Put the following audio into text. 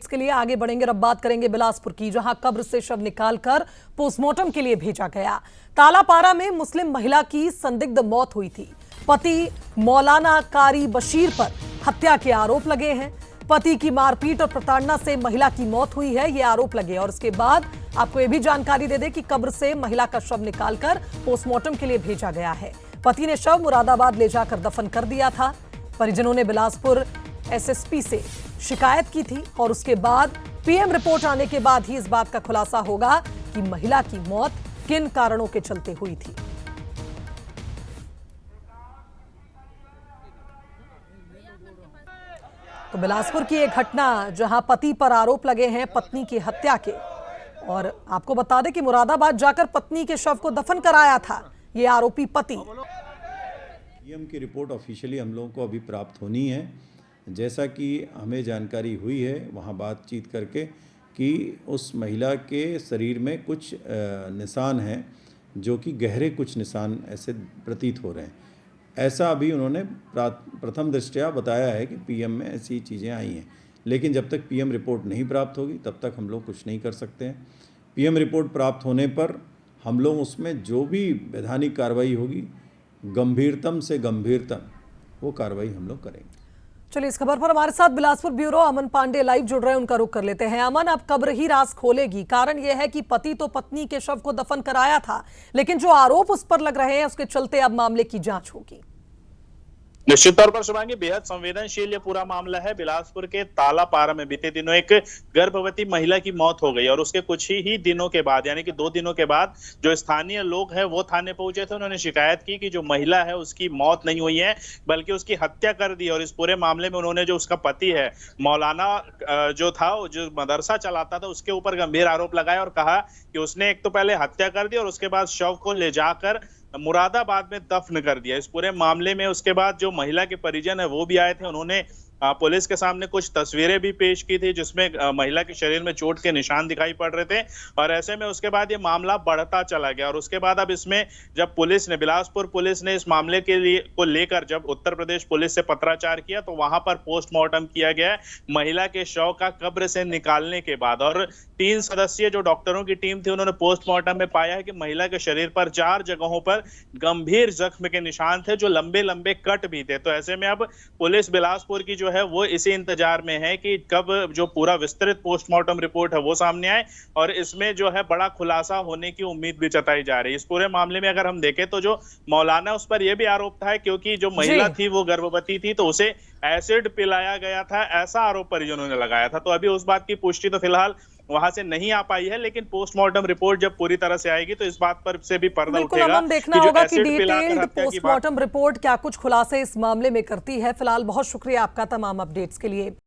Updates के लिए आगे बढ़ेंगे। अब बात करेंगे बिलासपुर की, जहां कब्र से शव निकालकर पोस्टमार्टम के लिए भेजा गया। तालापारा में मुस्लिम महिला की संदिग्ध मौत हुई थी। पति मौलाना कारी बशीर पर हत्या के आरोप लगे हैं। पति की मारपीट और प्रताड़ना से महिला की मौत हुई है, ये आरोप लगे। और इसके बाद आपको यह भी जानकारी दे दें कि कब्र से महिला का शव निकालकर पोस्टमार्टम के लिए भेजा गया है। पति ने शव मुरादाबाद ले जाकर दफन कर दिया था। परिजनों ने बिलासपुर एसएसपी से शिकायत की थी और उसके बाद पीएम रिपोर्ट आने के बाद ही इस बात का खुलासा होगा कि महिला की मौत किन कारणों के चलते हुई थी। तो बिलासपुर की एक घटना जहां पति पर आरोप लगे हैं पत्नी की हत्या के, और आपको बता दें कि मुरादाबाद जाकर पत्नी के शव को दफन कराया था ये आरोपी पति। पीएम की रिपोर्ट ऑफिशियली हम लोगों को अभी प्राप्त होनी है। जैसा कि हमें जानकारी हुई है वहाँ बातचीत करके कि उस महिला के शरीर में कुछ निशान हैं, जो कि गहरे कुछ निशान ऐसे प्रतीत हो रहे हैं। ऐसा अभी उन्होंने प्रथम दृष्टया बताया है कि पीएम में ऐसी चीज़ें आई हैं, लेकिन जब तक पीएम रिपोर्ट नहीं प्राप्त होगी तब तक हम लोग कुछ नहीं कर सकते हैं। पीएम रिपोर्ट प्राप्त होने पर हम लोग उसमें जो भी वैधानिक कार्रवाई होगी, गंभीरतम से गंभीरतम वो कार्रवाई हम लोग करेंगे। चलिए, इस खबर पर हमारे साथ बिलासपुर ब्यूरो अमन पांडे लाइव जुड़ रहे हैं, उनका रुख कर लेते हैं। अमन, अब कब्र ही राज खोलेगी। कारण यह है कि पति तो पत्नी के शव को दफन कराया था, लेकिन जो आरोप उस पर लग रहे हैं उसके चलते अब मामले की जांच होगी। निश्चित तौर पर शुभांगी, बेहद संवेदनशील ये पूरा मामला है। बिलासपुर के तालापारा में बीते दिनों एक गर्भवती महिला की मौत हो गई और उसके कुछ ही दिनों के बाद, यानी कि 2 दिनों के बाद, जो स्थानीय लोग हैं वो थाने पहुंचे थे। उन्होंने शिकायत की कि जो महिला है उसकी मौत नहीं हुई है बल्कि उसकी हत्या कर दी। और इस पूरे मामले में उन्होंने जो उसका पति है मौलाना जो था, जो मदरसा चलाता था, उसके ऊपर गंभीर आरोप लगाया और कहा कि उसने एक तो पहले हत्या कर दी और उसके बाद शव को ले जाकर मुरादाबाद में दफन कर दिया। इस पूरे मामले में उसके बाद जो महिला के परिजन है वो भी आए थे। उन्होंने पुलिस के सामने कुछ तस्वीरें भी पेश की थी जिसमें महिला के शरीर में चोट के निशान दिखाई पड़ रहे थे। और ऐसे में उसके बाद ये मामला बढ़ता चला गया और उसके बाद अब इसमें जब पुलिस ने, बिलासपुर पुलिस ने इस मामले के लिए को लेकर जब उत्तर प्रदेश पुलिस से पत्राचार किया तो वहां पर पोस्टमार्टम किया गया महिला के शव का कब्र से निकालने के बाद। और 3 सदस्यीय जो डॉक्टरों की टीम थी उन्होंने पोस्टमार्टम में पाया है कि महिला के शरीर पर 4 जगहों पर गंभीर जख्म के निशान थे, जो लंबे लंबे कट भी थे। तो ऐसे में अब पुलिस बिलासपुर की जो है वो इसी इंतजार में है कि कब जो पूरा विस्तृत पोस्टमार्टम रिपोर्ट है वो सामने आए और इसमें जो है बड़ा खुलासा होने की उम्मीद भी जताई जा रही है। इस पूरे मामले में अगर हम देखें तो जो मौलाना, उस पर यह भी आरोप था क्योंकि जो महिला थी वो गर्भवती थी तो उसे एसिड पिलाया गया था, ऐसा आरोप परिजनों ने लगाया था। तो अभी उस बात की पुष्टि तो फिलहाल वहां से नहीं आ पाई है, लेकिन पोस्टमार्टम रिपोर्ट जब पूरी तरह से आएगी तो इस बात पर से भी पर्दा उठेगा। देखना होगा कि डिटेल्ड पोस्टमार्टम रिपोर्ट क्या कुछ खुलासे इस मामले में करती है। फिलहाल बहुत शुक्रिया आपका तमाम अपडेट्स के लिए।